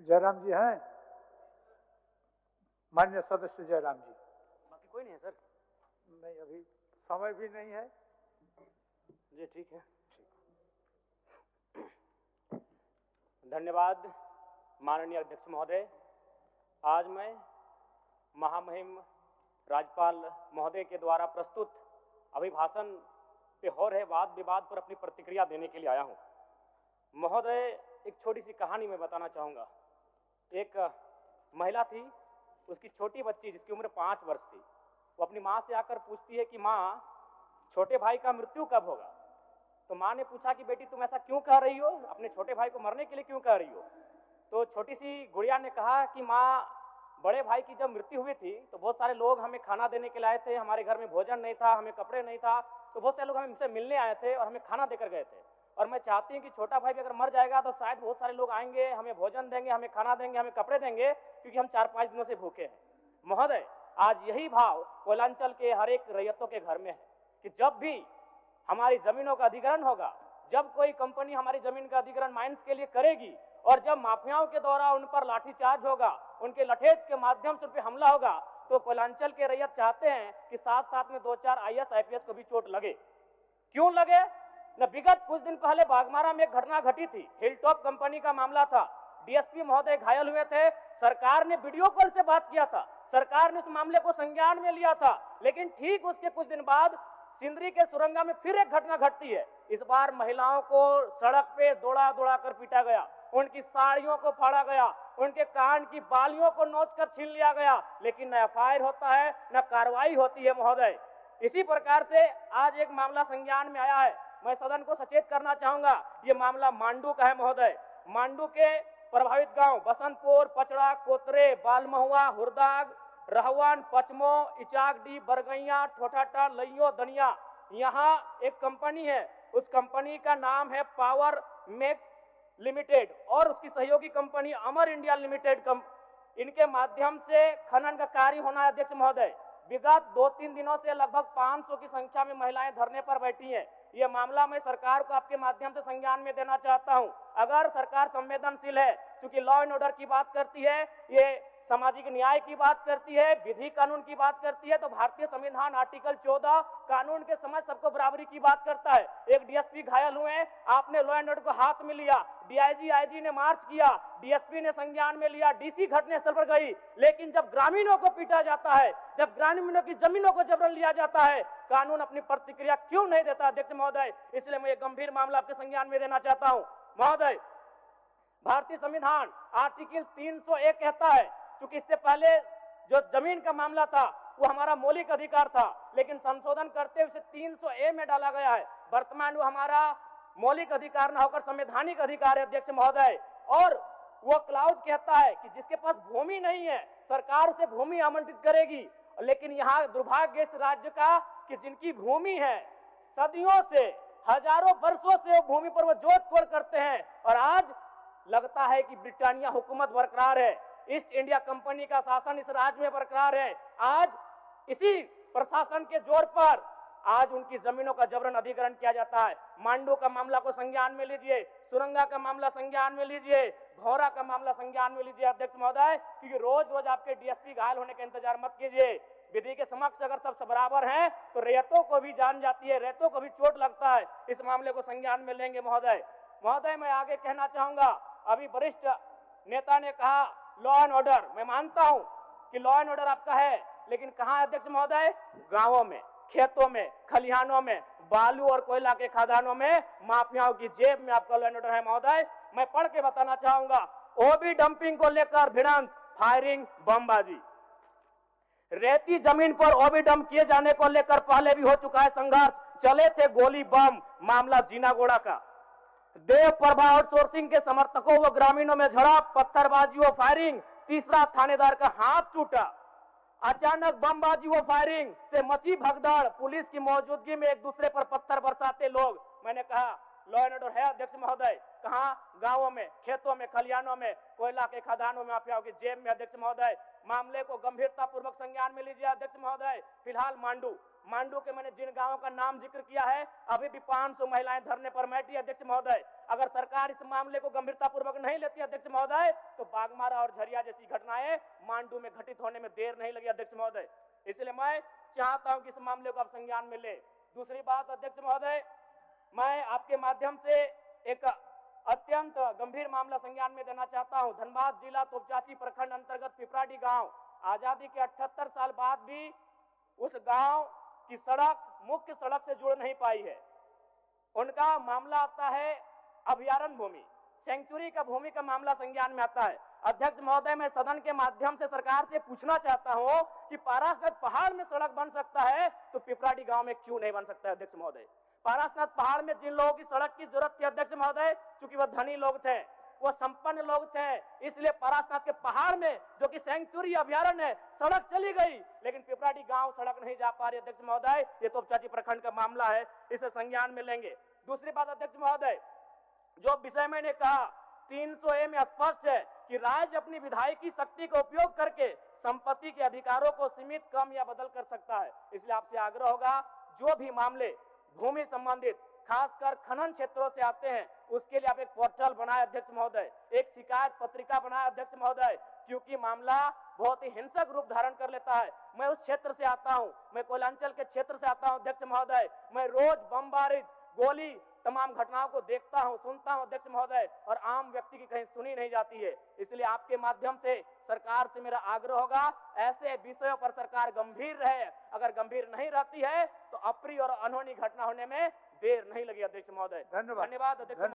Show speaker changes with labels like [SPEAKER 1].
[SPEAKER 1] जयराम जी हैं? माननीय सदस्य जयराम जी।
[SPEAKER 2] बाकी कोई नहीं है सर?
[SPEAKER 1] नहीं, अभी समय भी नहीं है
[SPEAKER 2] जी। ठीक है, धन्यवाद माननीय अध्यक्ष महोदय। आज मैं महामहिम राज्यपाल महोदय के द्वारा प्रस्तुत अभिभाषण पे हो रहे वाद विवाद पर अपनी प्रतिक्रिया देने के लिए आया हूं। महोदय, एक छोटी सी कहानी मैं बताना चाहूँगा। एक महिला थी, उसकी छोटी बच्ची जिसकी उम्र 5 वर्ष थी, वो अपनी माँ से आकर पूछती है कि माँ, छोटे भाई का मृत्यु कब होगा? तो माँ ने पूछा कि बेटी तुम ऐसा क्यों कह रही हो, अपने छोटे भाई को मरने के लिए क्यों कह रही हो? तो छोटी सी गुड़िया ने कहा कि माँ, बड़े भाई की जब मृत्यु हुई थी तो बहुत सारे लोग हमें खाना देने के लिए आए थे, हमारे घर में भोजन नहीं था, हमें कपड़े नहीं था, तो बहुत सारे लोग हमसे मिलने आए थे और हमें खाना देकर गए थे। और मैं चाहती हूँ कि छोटा भाई भी अगर मर जाएगा तो शायद बहुत सारे लोग आएंगे, हमें भोजन देंगे, हमें खाना देंगे, हमें कपड़े देंगे, क्योंकि हम 4-5 दिनों से भूखे हैं। महोदय, आज यही भाव कोयलांचल के हर एक रैयतों के घर में है कि जब भी हमारी जमीनों का अधिग्रहण होगा, जब कोई कंपनी हमारी जमीन का अधिग्रहण माइंस के लिए करेगी और जब माफियाओं के द्वारा उन पर लाठीचार्ज होगा, उनके लठेत के माध्यम से उन पर हमला होगा, तो कोयलांचल के रैयत चाहते हैं कि साथ साथ में 2-4 IAS IPS को भी चोट लगे। क्यों लगे? न विगत कुछ दिन पहले बागमारा में एक घटना घटी थी, हिलटॉप कंपनी का मामला था, DSP महोदय घायल हुए थे, सरकार ने वीडियो कॉल से बात किया था, सरकार ने उस मामले को संज्ञान में लिया था, लेकिन ठीक उसके कुछ दिन बाद सिंदरी के सुरंगा में फिर एक घटना घटती है। इस बार महिलाओं को सड़क पे दौड़ा दौड़ा कर पीटा गया, उनकी साड़ियों को फाड़ा गया, उनके कान की बालियों को नोचकर छीन लिया गया, लेकिन न FIR होता है, न कार्रवाई होती है। महोदय, इसी प्रकार से आज एक मामला संज्ञान में आया है। मैं सदन को सचेत करना चाहूंगा, ये मामला मांडू का है। महोदय, मांडू के प्रभावित गांव बसंतपुर, पचड़ा, कोतरे, बालमहुआ, हुरदाग, रहवान, पचमो, इचाकडी, बरगैया, ठोठाटा, लइयो, दनिया, यहाँ एक कंपनी है, उस कंपनी का नाम है पावर मेक लिमिटेड और उसकी सहयोगी कंपनी अमर इंडिया लिमिटेड। इनके माध्यम से खनन का कार्य होना है। अध्यक्ष महोदय, विगत 2-3 दिनों से लगभग 500 की संख्या में महिलाएं धरने पर बैठी हैं। ये मामला मैं सरकार को आपके माध्यम से संज्ञान में देना चाहता हूं। अगर सरकार संवेदनशील है, क्योंकि लॉ एंड ऑर्डर की बात करती है, ये सामाजिक न्याय की बात करती है, विधि कानून की बात करती है, तो भारतीय संविधान आर्टिकल 14 कानून के समझ सबको बराबरी की बात करता है। एक DSP घायल हुए, आपने लॉ एंड ऑर्डर को हाथ में लिया, DIG IG ने मार्च किया, DSP ने संज्ञान में लिया, DC घटनास्थल पर गई, लेकिन जब ग्रामीणों को पीटा जाता है, जब ग्रामीणों की जमीनों को जबरन लिया जाता है, कानून अपनी प्रतिक्रिया क्यों नहीं देता? अध्यक्ष महोदय, इसलिए मैं एक गंभीर मामला आपके संज्ञान में देना चाहता हूं। महोदय, भारतीय संविधान आर्टिकल 301 कहता है, क्योंकि इससे पहले जो जमीन का मामला था वो हमारा मौलिक अधिकार था, लेकिन संशोधन करते हुए 300A में डाला गया है। वर्तमान वो हमारा मौलिक अधिकार न होकर संवैधानिक अधिकार है। अध्यक्ष महोदय, और वो क्लाउज कहता है कि जिसके पास भूमि नहीं है सरकार उसे भूमि आवंटित करेगी, लेकिन यहाँ दुर्भाग्य इस राज्य का कि जिनकी भूमि है, सदियों से, हजारों वर्षों से वो भूमि पर वो जोत कोड़ करते हैं, और आज लगता है कि ब्रिटानिया हुकूमत बरकरार है, ईस्ट इंडिया कंपनी का शासन इस राज्य में बरकरार है। आज इसी प्रशासन के जोर पर आज उनकी जमीनों का जबरन अधिग्रहण किया जाता है। मांडू का मामला को संज्ञान में लीजिए, सुरंगा का मामला संज्ञान में लीजिए, भौरा का मामला संज्ञान में लीजिए। अध्यक्ष महोदय, क्योंकि रोज रोज आपके DSP घायल होने का इंतजार मत कीजिए। विधि के समक्ष अगर सब बराबर हैं तो रैयतों को भी जान जाती है, रैयतों को भी चोट लगता है। इस मामले को संज्ञान में लेंगे। महोदय, मैं आगे कहना चाहूंगा, अभी वरिष्ठ नेता ने कहा लॉ एंड ऑर्डर, मैं मानता हूं कि लॉ एंड ऑर्डर आपका है, लेकिन कहां है अध्यक्ष महोदय? गांवों में, खेतों में, खलिहानों में, बालू और कोयला के खदानों में, माफियाओं की जेब में आपका लॉ एंड ऑर्डर है। महोदय, मैं पढ़ के बताना चाहूंगा, OB डंपिंग को लेकर भिड़ंत, फायरिंग, बमबाजी, रेती जमीन पर OB डंप किए जाने को लेकर पहले भी हो चुका है संघर्ष, चले थे गोली बम, मामला जीनागोड़ा का। देव प्रभा आउटसोर्सिंग के समर्थकों व ग्रामीणों में झड़प, पत्थरबाजी व फायरिंग, तीसरा थानेदार का हाथ टूटा। अचानक बमबाजी व फायरिंग से मची भगदड़, पुलिस की मौजूदगी में एक दूसरे पर पत्थर बरसाते लोग। मैंने कहा लॉ एंड ऑर्डर है अध्यक्ष महोदय? कहाँ? गांवों में, खेतों में, खलिहानों में, कोयला के खदानों में, माफियाओं की जेब में अध्यक्ष महोदय। मामले को गंभीरता पूर्वक संज्ञान में लीजिए अध्यक्ष महोदय। फिलहाल मांडू के मैंने जिन गांवों का नाम जिक्र किया है, अभी भी 500 महिलाएं धरने पर बैठी अध्यक्ष महोदय। अगर सरकार इस मामले को गंभीरता पूर्वक नहीं लेती अध्यक्ष महोदय, तो बागमारा और झरिया जैसी घटनाएं मांडू में घटित होने में देर नहीं लगी अध्यक्ष महोदय। इसलिए मैं चाहता हूं कि इस मामले को आप संज्ञान में ले। दूसरी बात अध्यक्ष महोदय, मैं आपके माध्यम से एक अत्यंत गंभीर मामला संज्ञान में देना चाहता हूं। धनबाद जिला तोपचाची प्रखंड अंतर्गत पिपराडी गांव, आजादी के 78 साल बाद भी उस गांव की सड़क मुख्य सड़क से जुड़ नहीं पाई है। उनका मामला आता है अभयारण्य भूमि, सेंचुरी का भूमि का मामला संज्ञान में आता है। अध्यक्ष महोदय, मैं सदन के माध्यम से सरकार से पूछना चाहता हूं कि पारासनाथ पहाड़ में सड़क बन सकता है तो पिपराडी गांव में क्यों नहीं बन सकता है अध्यक्ष महोदय? पारासनाथ पहाड़ में जिन लोगों की सड़क की जरूरत थी अध्यक्ष महोदय, चूंकि वह धनी लोग थे, वो संपन्न लोग थे, इसलिए पारासनाथ के पहाड़ में जो कि सेंचुरी अभयारण्य है, सड़क चली गई, लेकिन पिपराडी गांव सड़क नहीं जा पा रही अध्यक्ष महोदय। ये तोपचाची प्रखंड का मामला है, इसे संज्ञान में लेंगे। दूसरी बात अध्यक्ष महोदय, जो विषय मैंने कहा 300A में स्पष्ट है कि राज्य अपनी विधायकी शक्ति का उपयोग करके संपत्ति के अधिकारों को सीमित, कम या बदल कर सकता है। इसलिए आपसे आग्रह होगा, जो भी मामले भूमि संबंधित खासकर खनन क्षेत्रों से आते हैं, उसके लिए आप एक पोर्टल बनाए अध्यक्ष महोदय, एक शिकायत पत्रिका बनाए अध्यक्ष महोदय, क्योंकि मामला बहुत ही हिंसक रूप धारण कर लेता है। मैं उस क्षेत्र से आता हूं, मैं कोयलांचल के क्षेत्र से आता हूं अध्यक्ष महोदय। मैं रोज बमबारिश, गोली, तमाम घटनाओं को देखता हूं, सुनता हूं अध्यक्ष महोदय, और आम व्यक्ति की कहीं सुनी नहीं जाती है। इसलिए आपके माध्यम से सरकार से मेरा आग्रह होगा, ऐसे विषयों पर सरकार गंभीर रहे। अगर गंभीर नहीं रहती है तो अप्रिय और अनहोनी घटना होने में देर नहीं लगी अध्यक्ष महोदय।
[SPEAKER 1] धन्यवाद
[SPEAKER 2] अध्यक्ष।